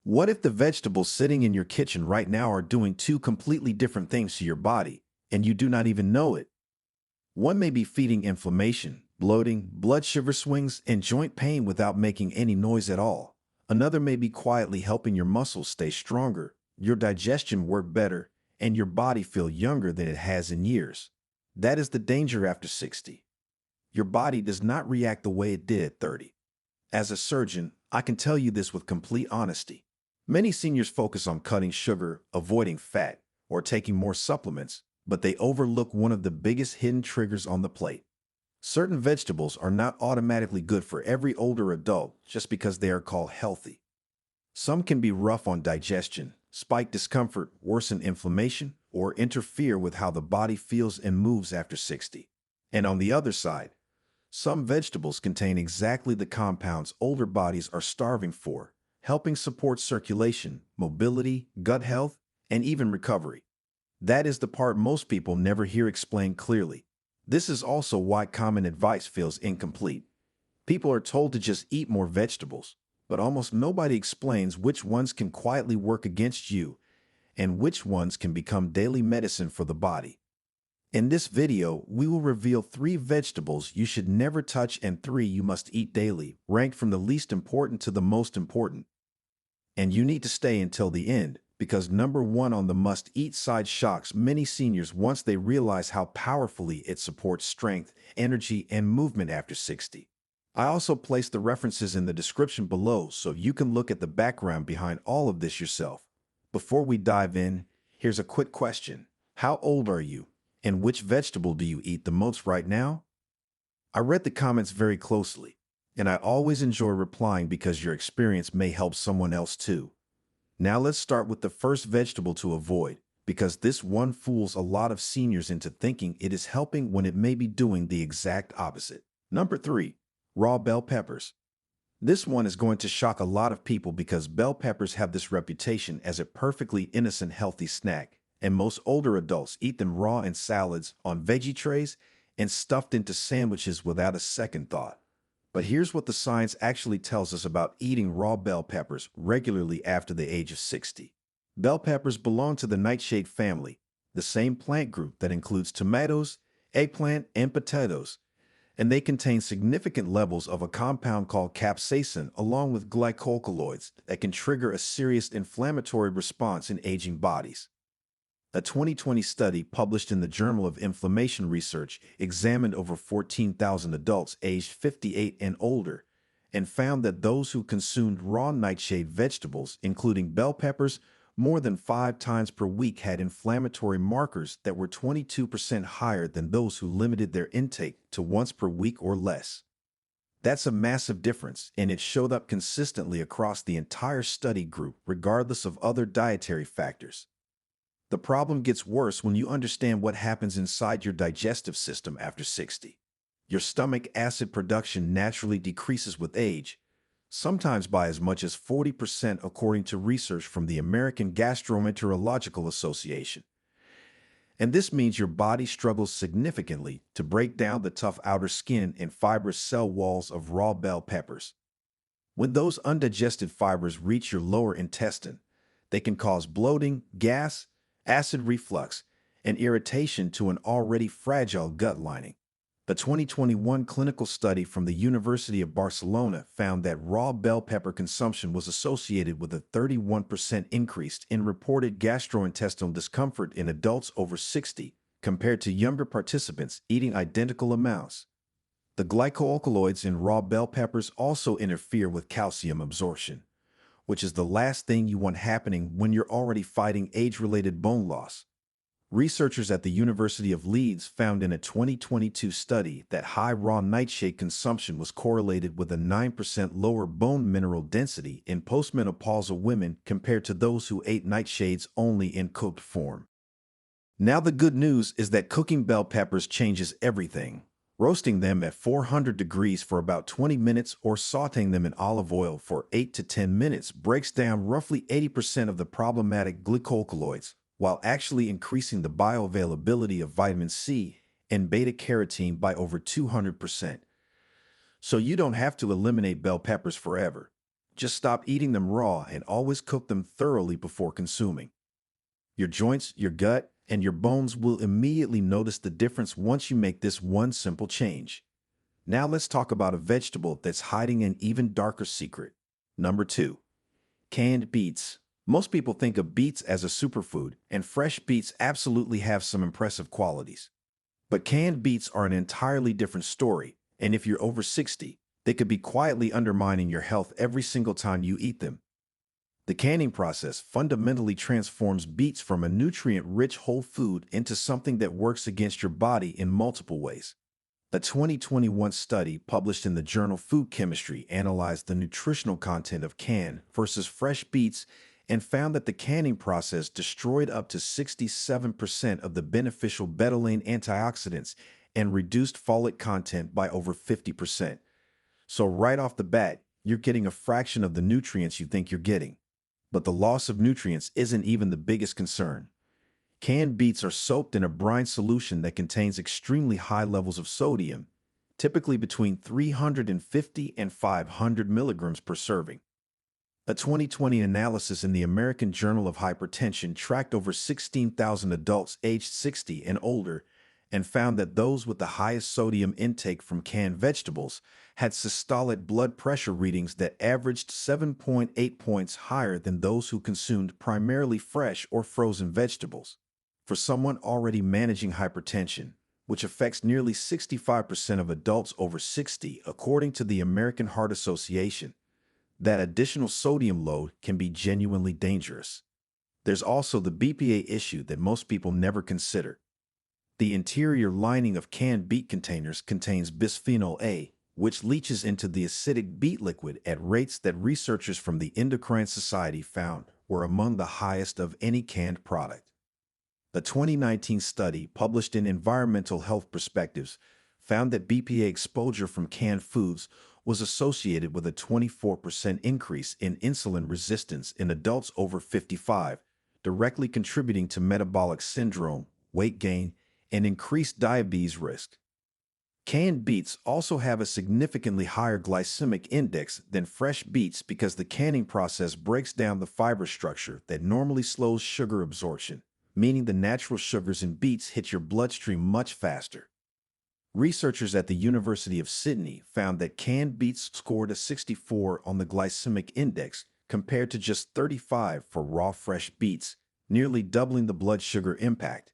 What if the vegetables sitting in your kitchen right now are doing two completely different things to your body, and you do not even know it? One may be feeding inflammation, bloating, blood sugar swings, and joint pain without making any noise at all. Another may be quietly helping your muscles stay stronger, your digestion work better, and your body feel younger than it has in years. That is the danger after 60. Your body does not react the way it did at 30. As a surgeon, I can tell you this with complete honesty. Many seniors focus on cutting sugar, avoiding fat, or taking more supplements, but they overlook one of the biggest hidden triggers on the plate. Certain vegetables are not automatically good for every older adult just because they are called healthy. Some can be rough on digestion, spike discomfort, worsen inflammation, or interfere with how the body feels and moves after 60. And on the other side, some vegetables contain exactly the compounds older bodies are starving for, helping support circulation, mobility, gut health, and even recovery. That is the part most people never hear explained clearly. This is also why common advice feels incomplete. People are told to just eat more vegetables, but almost nobody explains which ones can quietly work against you and which ones can become daily medicine for the body. In this video, we will reveal 3 vegetables you should never touch and 3 you must eat daily, ranked from the least important to the most important. And you need to stay until the end, because number 1 on the must-eat side shocks many seniors once they realize how powerfully it supports strength, energy, and movement after 60. I also placed the references in the description below so you can look at the background behind all of this yourself. Before we dive in, here's a quick question. How old are you? And which vegetable do you eat the most right now? I read the comments very closely, and I always enjoy replying because your experience may help someone else too. Now let's start with the first vegetable to avoid, because this one fools a lot of seniors into thinking it is helping when it may be doing the exact opposite. Number 3, raw bell peppers. This one is going to shock a lot of people because bell peppers have this reputation as a perfectly innocent healthy snack, and most older adults eat them raw in salads, on veggie trays, and stuffed into sandwiches without a second thought. But here's what the science actually tells us about eating raw bell peppers regularly after the age of 60. Bell peppers belong to the nightshade family, the same plant group that includes tomatoes, eggplant, and potatoes, and they contain significant levels of a compound called capsaicin along with glycoalkaloids that can trigger a serious inflammatory response in aging bodies. A 2020 study published in the Journal of Inflammation Research examined over 14,000 adults aged 58 and older and found that those who consumed raw nightshade vegetables, including bell peppers, more than 5 times per week had inflammatory markers that were 22% higher than those who limited their intake to once per week or less. That's a massive difference, and it showed up consistently across the entire study group, regardless of other dietary factors. The problem gets worse when you understand what happens inside your digestive system after 60. Your stomach acid production naturally decreases with age, sometimes by as much as 40% according to research from the American Gastroenterological Association. And this means your body struggles significantly to break down the tough outer skin and fibrous cell walls of raw bell peppers. When those undigested fibers reach your lower intestine, they can cause bloating, gas, acid reflux, and irritation to an already fragile gut lining. The 2021 clinical study from the University of Barcelona found that raw bell pepper consumption was associated with a 31% increase in reported gastrointestinal discomfort in adults over 60 compared to younger participants eating identical amounts. The glycoalkaloids in raw bell peppers also interfere with calcium absorption, which is the last thing you want happening when you're already fighting age-related bone loss. Researchers at the University of Leeds found in a 2022 study that high raw nightshade consumption was correlated with a 9% lower bone mineral density in postmenopausal women compared to those who ate nightshades only in cooked form. Now the good news is that cooking bell peppers changes everything. Roasting them at 400 degrees for about 20 minutes or sautéing them in olive oil for 8 to 10 minutes breaks down roughly 80% of the problematic glycoalkaloids, while actually increasing the bioavailability of vitamin C and beta-carotene by over 200%. So you don't have to eliminate bell peppers forever. Just stop eating them raw and always cook them thoroughly before consuming. Your joints, your gut, and your bones will immediately notice the difference once you make this one simple change. Now let's talk about a vegetable that's hiding an even darker secret. Number 2. Canned beets. Most people think of beets as a superfood, and fresh beets absolutely have some impressive qualities. But canned beets are an entirely different story, and if you're over 60, they could be quietly undermining your health every single time you eat them. The canning process fundamentally transforms beets from a nutrient-rich whole food into something that works against your body in multiple ways. A 2021 study published in the journal Food Chemistry analyzed the nutritional content of canned versus fresh beets and found that the canning process destroyed up to 67% of the beneficial betalain antioxidants and reduced folate content by over 50%. So right off the bat, you're getting a fraction of the nutrients you think you're getting. But the loss of nutrients isn't even the biggest concern. Canned beets are soaked in a brine solution that contains extremely high levels of sodium, typically between 350 and 500 milligrams per serving. A 2020 analysis in the American Journal of Hypertension tracked over 16,000 adults aged 60 and older and found that those with the highest sodium intake from canned vegetables had systolic blood pressure readings that averaged 7.8 points higher than those who consumed primarily fresh or frozen vegetables. For someone already managing hypertension, which affects nearly 65% of adults over 60, according to the American Heart Association, that additional sodium load can be genuinely dangerous. There's also the BPA issue that most people never consider. The interior lining of canned beet containers contains bisphenol A, which leaches into the acidic beet liquid at rates that researchers from the Endocrine Society found were among the highest of any canned product. A 2019 study published in Environmental Health Perspectives found that BPA exposure from canned foods was associated with a 24% increase in insulin resistance in adults over 55, directly contributing to metabolic syndrome, weight gain, and increased diabetes risk. Canned beets also have a significantly higher glycemic index than fresh beets because the canning process breaks down the fiber structure that normally slows sugar absorption, meaning the natural sugars in beets hit your bloodstream much faster. Researchers at the University of Sydney found that canned beets scored a 64 on the glycemic index compared to just 35 for raw fresh beets, nearly doubling the blood sugar impact.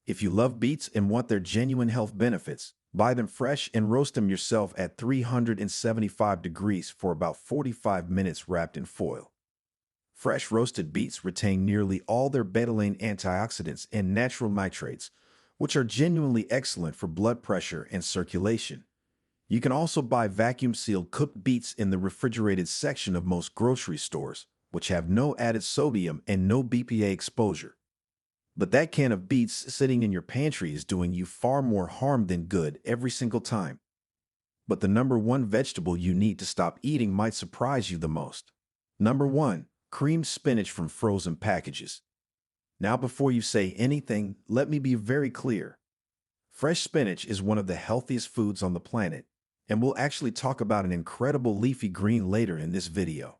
If you love beets and want their genuine health benefits, buy them fresh and roast them yourself at 375 degrees for about 45 minutes wrapped in foil. Fresh roasted beets retain nearly all their betalain antioxidants and natural nitrates, which are genuinely excellent for blood pressure and circulation. You can also buy vacuum-sealed cooked beets in the refrigerated section of most grocery stores, which have no added sodium and no BPA exposure. But that can of beets sitting in your pantry is doing you far more harm than good every single time. But the number one vegetable you need to stop eating might surprise you the most. Number 1. Creamed spinach from frozen packages. Now before you say anything, let me be very clear. Fresh spinach is one of the healthiest foods on the planet, and we'll actually talk about an incredible leafy green later in this video.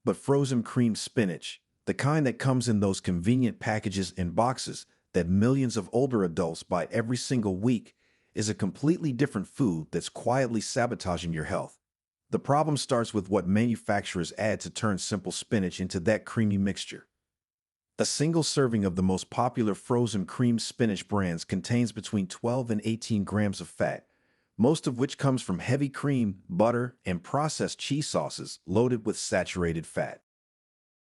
But frozen creamed spinach, the kind that comes in those convenient packages and boxes that millions of older adults buy every single week, is a completely different food that's quietly sabotaging your health. The problem starts with what manufacturers add to turn simple spinach into that creamy mixture. A single serving of the most popular frozen creamed spinach brands contains between 12 and 18 grams of fat, most of which comes from heavy cream, butter, and processed cheese sauces loaded with saturated fat.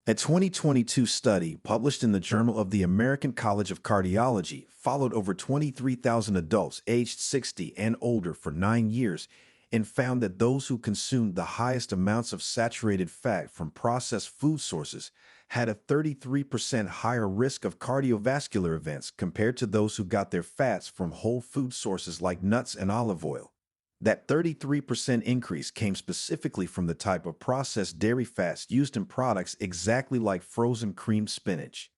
A 2022 study published in the Journal of the American College of Cardiology followed over 23,000 adults aged 60 and older for 9 years and found that those who consumed the highest amounts of saturated fat from processed food sources had a 33% higher risk of cardiovascular events compared to those who got their fats from whole food sources like nuts and olive oil. That 33% increase came specifically from the type of processed dairy fats used in products exactly like frozen creamed spinach.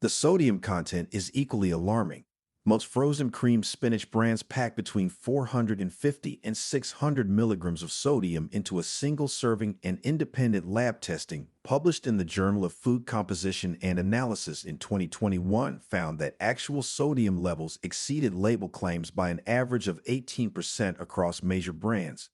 The sodium content is equally alarming. Most frozen cream spinach brands pack between 450 and 600 milligrams of sodium into a single serving, and independent lab testing published in the Journal of Food Composition and Analysis in 2021 found that actual sodium levels exceeded label claims by an average of 18% across major brands.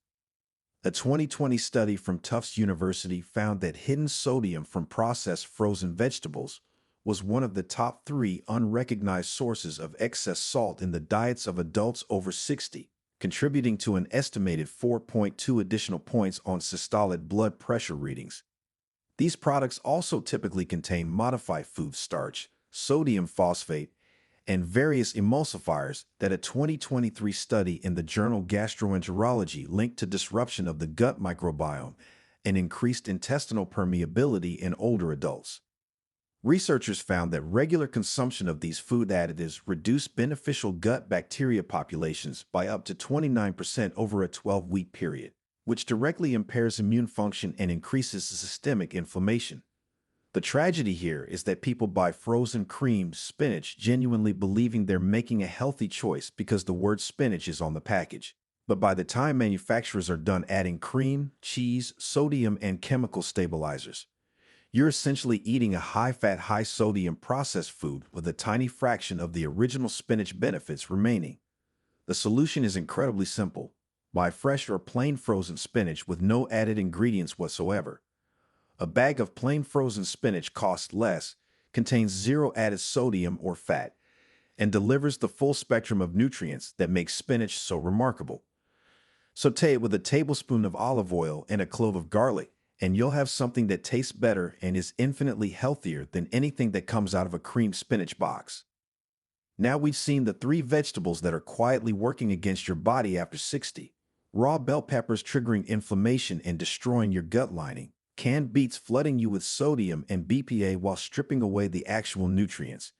A 2020 study from Tufts University found that hidden sodium from processed frozen vegetables was one of the top three unrecognized sources of excess salt in the diets of adults over 60, contributing to an estimated 4.2 additional points on systolic blood pressure readings. These products also typically contain modified food starch, sodium phosphate, and various emulsifiers that a 2023 study in the journal Gastroenterology linked to disruption of the gut microbiome and increased intestinal permeability in older adults. Researchers found that regular consumption of these food additives reduced beneficial gut bacteria populations by up to 29% over a 12-week period, which directly impairs immune function and increases systemic inflammation. The tragedy here is that people buy frozen creamed spinach genuinely believing they're making a healthy choice because the word spinach is on the package. But by the time manufacturers are done adding cream, cheese, sodium, and chemical stabilizers, you're essentially eating a high-fat, high-sodium processed food with a tiny fraction of the original spinach benefits remaining. The solution is incredibly simple. Buy fresh or plain frozen spinach with no added ingredients whatsoever. A bag of plain frozen spinach costs less, contains zero added sodium or fat, and delivers the full spectrum of nutrients that make spinach so remarkable. Saute it with a tablespoon of olive oil and a clove of garlic, and you'll have something that tastes better and is infinitely healthier than anything that comes out of a creamed spinach box. Now we've seen the three vegetables that are quietly working against your body after 60. Raw bell peppers triggering inflammation and destroying your gut lining. Canned beets flooding you with sodium and BPA while stripping away the actual nutrients.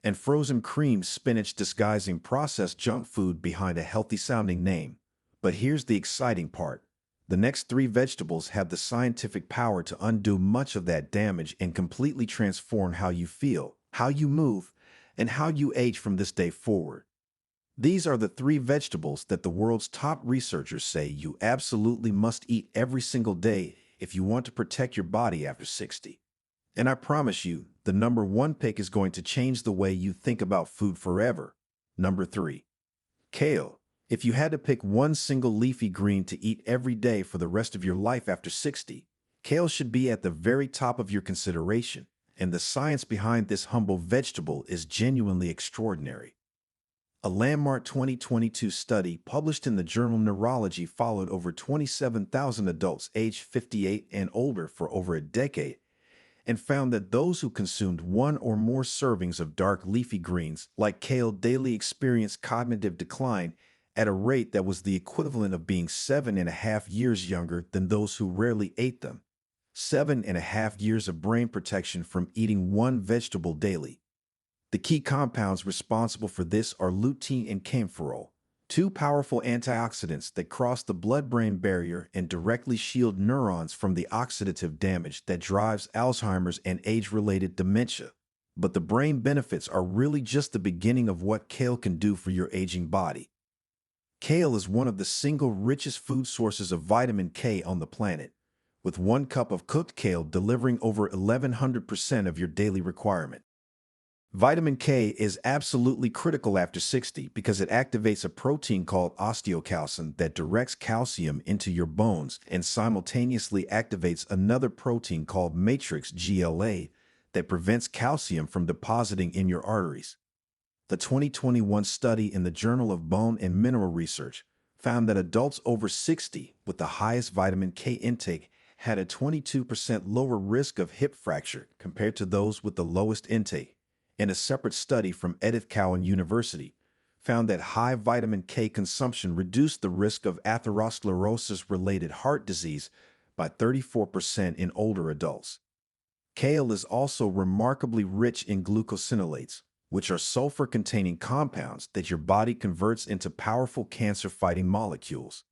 And frozen creamed spinach disguising processed junk food behind a healthy-sounding name. But here's the exciting part. The next three vegetables have the scientific power to undo much of that damage and completely transform how you feel, how you move, and how you age from this day forward. These are the three vegetables that the world's top researchers say you absolutely must eat every single day if you want to protect your body after 60. And I promise you, the number one pick is going to change the way you think about food forever. Number 3. Kale. If you had to pick one single leafy green to eat every day for the rest of your life after 60, kale should be at the very top of your consideration, and the science behind this humble vegetable is genuinely extraordinary. A landmark 2022 study published in the journal Neurology followed over 27,000 adults aged 58 and older for over a decade and found that those who consumed one or more servings of dark leafy greens like kale daily experienced cognitive decline at a rate that was the equivalent of being 7.5 years younger than those who rarely ate them. 7.5 years of brain protection from eating one vegetable daily. The key compounds responsible for this are lutein and camphorol, two powerful antioxidants that cross the blood-brain barrier and directly shield neurons from the oxidative damage that drives Alzheimer's and age-related dementia. But the brain benefits are really just the beginning of what kale can do for your aging body. Kale is one of the single richest food sources of vitamin K on the planet, with 1 cup of cooked kale delivering over 1,100% of your daily requirement. Vitamin K is absolutely critical after 60 because it activates a protein called osteocalcin that directs calcium into your bones and simultaneously activates another protein called matrix GLA that prevents calcium from depositing in your arteries. The 2021 study in the Journal of Bone and Mineral Research found that adults over 60 with the highest vitamin K intake had a 22% lower risk of hip fracture compared to those with the lowest intake. And a separate study from Edith Cowan University found that high vitamin K consumption reduced the risk of atherosclerosis-related heart disease by 34% in older adults. Kale is also remarkably rich in glucosinolates, which are sulfur-containing compounds that your body converts into powerful cancer-fighting molecules.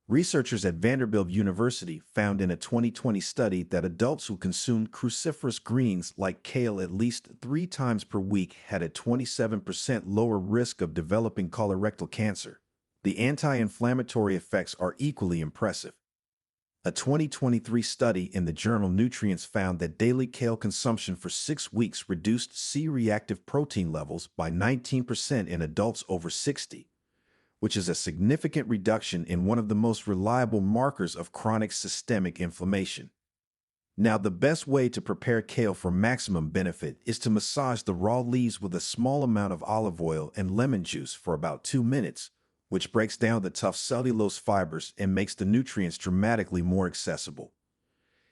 Researchers at Vanderbilt University found in a 2020 study that adults who consumed cruciferous greens like kale at least 3 times per week had a 27% lower risk of developing colorectal cancer. The anti-inflammatory effects are equally impressive. A 2023 study in the journal Nutrients found that daily kale consumption for 6 weeks reduced C-reactive protein levels by 19% in adults over 60, which is a significant reduction in one of the most reliable markers of chronic systemic inflammation. Now, the best way to prepare kale for maximum benefit is to massage the raw leaves with a small amount of olive oil and lemon juice for about 2 minutes, which breaks down the tough cellulose fibers and makes the nutrients dramatically more accessible.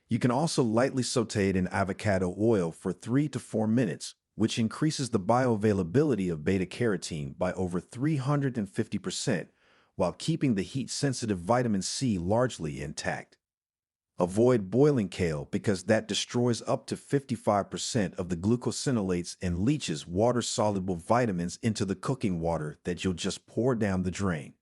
You can also lightly saute it in avocado oil for 3 to 4 minutes, which increases the bioavailability of beta-carotene by over 350% while keeping the heat-sensitive vitamin C largely intact. Avoid boiling kale because that destroys up to 55% of the glucosinolates and leaches water-soluble vitamins into the cooking water that you'll just pour down the drain.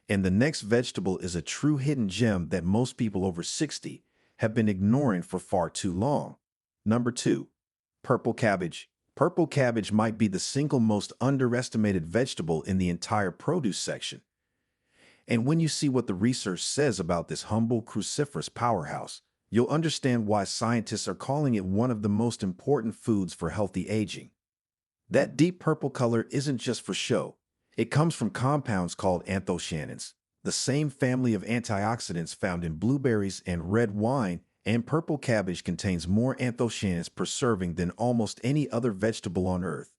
And the next vegetable is a true hidden gem that most people over 60 have been ignoring for far too long. Number 2. Purple cabbage. Purple cabbage might be the single most underestimated vegetable in the entire produce section. And when you see what the research says about this humble cruciferous powerhouse, you'll understand why scientists are calling it one of the most important foods for healthy aging. That deep purple color isn't just for show. It comes from compounds called anthocyanins, the same family of antioxidants found in blueberries and red wine, and purple cabbage contains more anthocyanins per serving than almost any other vegetable on Earth.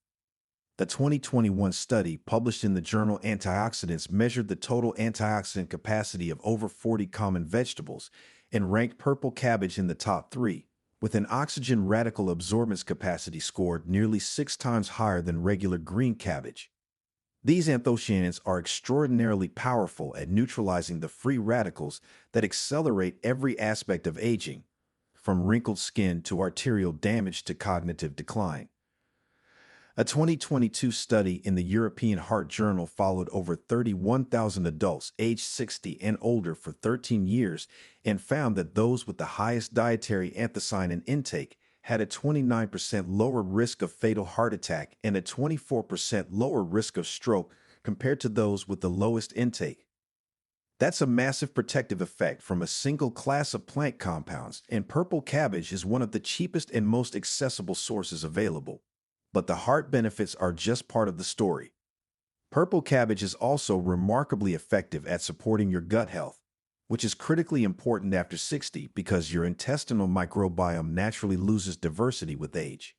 The 2021 study published in the journal Antioxidants measured the total antioxidant capacity of over 40 common vegetables and ranked purple cabbage in the top 3, with an oxygen radical absorbance capacity scored nearly 6 times higher than regular green cabbage. These anthocyanins are extraordinarily powerful at neutralizing the free radicals that accelerate every aspect of aging, from wrinkled skin to arterial damage to cognitive decline. A 2022 study in the European Heart Journal followed over 31,000 adults aged 60 and older for 13 years and found that those with the highest dietary anthocyanin intake had a 29% lower risk of fatal heart attack and a 24% lower risk of stroke compared to those with the lowest intake. That's a massive protective effect from a single class of plant compounds, and purple cabbage is one of the cheapest and most accessible sources available. But the heart benefits are just part of the story. Purple cabbage is also remarkably effective at supporting your gut health, which is critically important after 60 because your intestinal microbiome naturally loses diversity with age.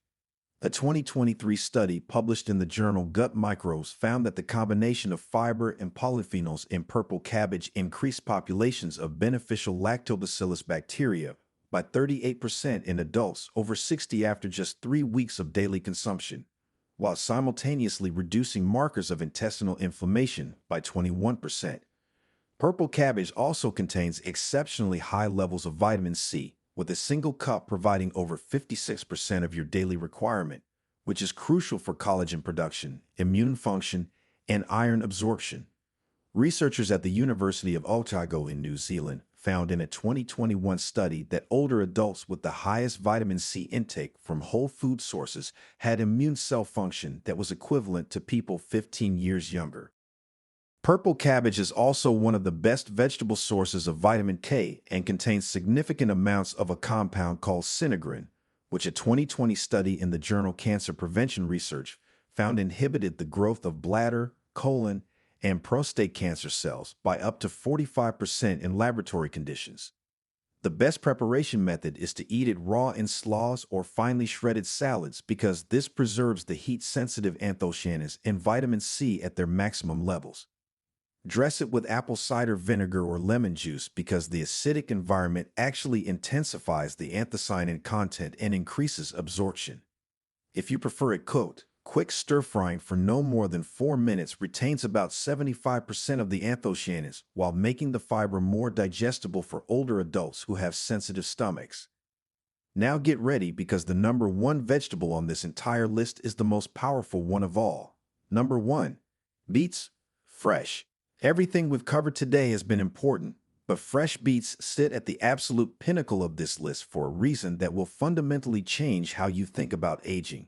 A 2023 study published in the journal Gut Microbes found that the combination of fiber and polyphenols in purple cabbage increased populations of beneficial lactobacillus bacteria by 38% in adults over 60 after just 3 weeks of daily consumption, while simultaneously reducing markers of intestinal inflammation by 21%. Purple cabbage also contains exceptionally high levels of vitamin C, with a single cup providing over 56% of your daily requirement, which is crucial for collagen production, immune function, and iron absorption. Researchers at the University of Otago in New Zealand found in a 2021 study that older adults with the highest vitamin C intake from whole food sources had immune cell function that was equivalent to people 15 years younger. Purple cabbage is also one of the best vegetable sources of vitamin K and contains significant amounts of a compound called sinigrin, which a 2020 study in the journal Cancer Prevention Research found inhibited the growth of bladder, colon, and prostate cancer cells by up to 45% in laboratory conditions. The best preparation method is to eat it raw in slaws or finely shredded salads because this preserves the heat-sensitive anthocyanins and vitamin C at their maximum levels. Dress it with apple cider vinegar or lemon juice because the acidic environment actually intensifies the anthocyanin content and increases absorption. If you prefer it cooked, quick stir-frying for no more than 4 minutes retains about 75% of the anthocyanins while making the fiber more digestible for older adults who have sensitive stomachs. Now get ready because the number 1 vegetable on this entire list is the most powerful one of all. Number 1. Beets. Fresh. Everything we've covered today has been important, but fresh beets sit at the absolute pinnacle of this list for a reason that will fundamentally change how you think about aging.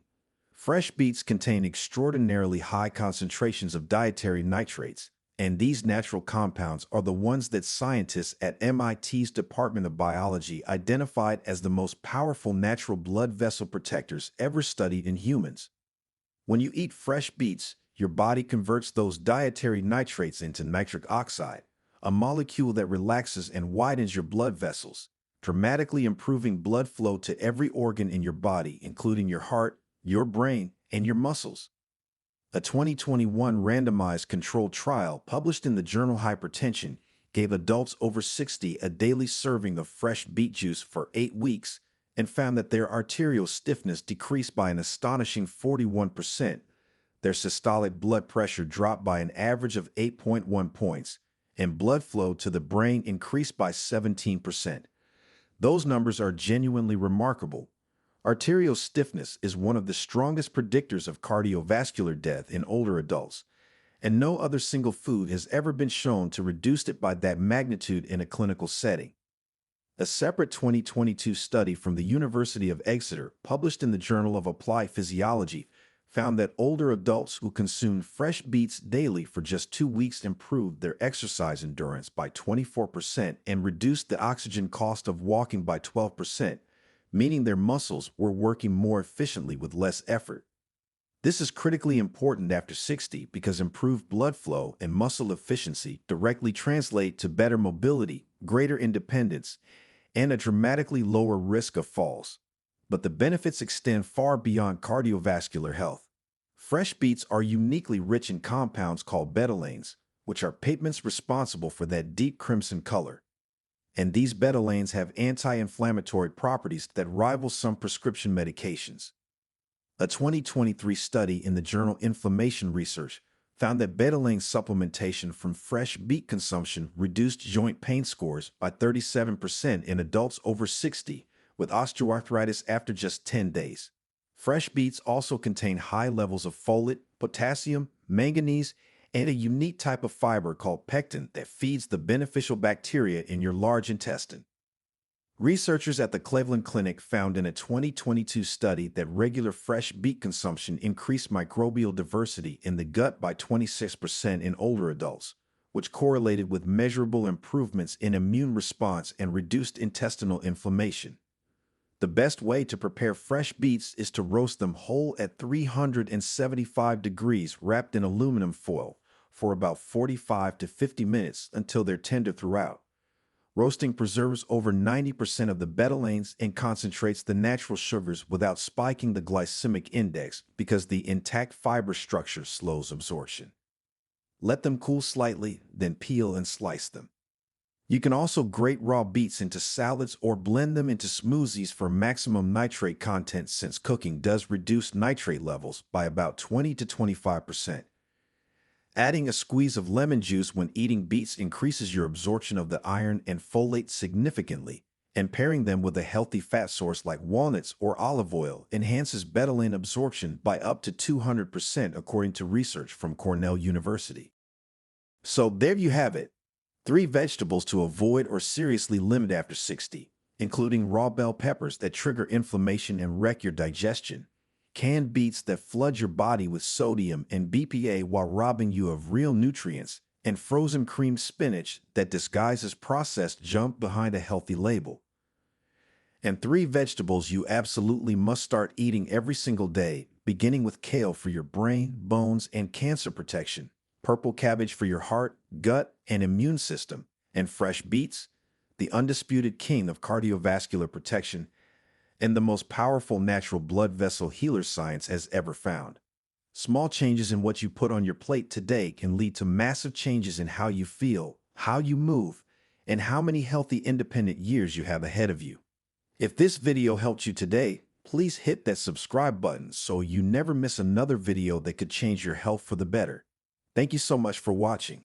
Fresh beets contain extraordinarily high concentrations of dietary nitrates, and these natural compounds are the ones that scientists at MIT's Department of Biology identified as the most powerful natural blood vessel protectors ever studied in humans. When you eat fresh beets, your body converts those dietary nitrates into nitric oxide, a molecule that relaxes and widens your blood vessels, dramatically improving blood flow to every organ in your body, including your heart, your brain, and your muscles. A 2021 randomized controlled trial published in the journal Hypertension gave adults over 60 a daily serving of fresh beet juice for 8 weeks and found that their arterial stiffness decreased by an astonishing 41%, their systolic blood pressure dropped by an average of 8.1 points, and blood flow to the brain increased by 17%. Those numbers are genuinely remarkable. Arterial stiffness is one of the strongest predictors of cardiovascular death in older adults, and no other single food has ever been shown to reduce it by that magnitude in a clinical setting. A separate 2022 study from the University of Exeter, published in the Journal of Applied Physiology, found that older adults who consumed fresh beets daily for just 2 weeks improved their exercise endurance by 24% and reduced the oxygen cost of walking by 12%, meaning their muscles were working more efficiently with less effort. This is critically important after 60 because improved blood flow and muscle efficiency directly translate to better mobility, greater independence, and a dramatically lower risk of falls. But the benefits extend far beyond cardiovascular health. Fresh beets are uniquely rich in compounds called betalains, which are pigments responsible for that deep crimson color. And these betalains have anti-inflammatory properties that rival some prescription medications. A 2023 study in the journal Inflammation Research found that betalain supplementation from fresh beet consumption reduced joint pain scores by 37% in adults over 60 with osteoarthritis after just 10 days. Fresh beets also contain high levels of folate, potassium, manganese, and a unique type of fiber called pectin that feeds the beneficial bacteria in your large intestine. Researchers at the Cleveland Clinic found in a 2022 study that regular fresh beet consumption increased microbial diversity in the gut by 26% in older adults, which correlated with measurable improvements in immune response and reduced intestinal inflammation. The best way to prepare fresh beets is to roast them whole at 375 degrees wrapped in aluminum foil for about 45 to 50 minutes until they're tender throughout. Roasting preserves over 90% of the betalains and concentrates the natural sugars without spiking the glycemic index because the intact fiber structure slows absorption. Let them cool slightly, then peel and slice them. You can also grate raw beets into salads or blend them into smoothies for maximum nitrate content since cooking does reduce nitrate levels by about 20 to 25%. Adding a squeeze of lemon juice when eating beets increases your absorption of the iron and folate significantly, and pairing them with a healthy fat source like walnuts or olive oil enhances betalain absorption by up to 200% according to research from Cornell University. So there you have it. 3 vegetables to avoid or seriously limit after 60, including raw bell peppers that trigger inflammation and wreck your digestion, canned beets that flood your body with sodium and BPA while robbing you of real nutrients, and frozen creamed spinach that disguises processed junk behind a healthy label. And 3 vegetables you absolutely must start eating every single day, beginning with kale for your brain, bones, and cancer protection, purple cabbage for your heart, gut, and immune system, and fresh beets, the undisputed king of cardiovascular protection, and the most powerful natural blood vessel healer science has ever found. Small changes in what you put on your plate today can lead to massive changes in how you feel, how you move, and how many healthy independent years you have ahead of you. If this video helped you today, please hit that subscribe button so you never miss another video that could change your health for the better. Thank you so much for watching.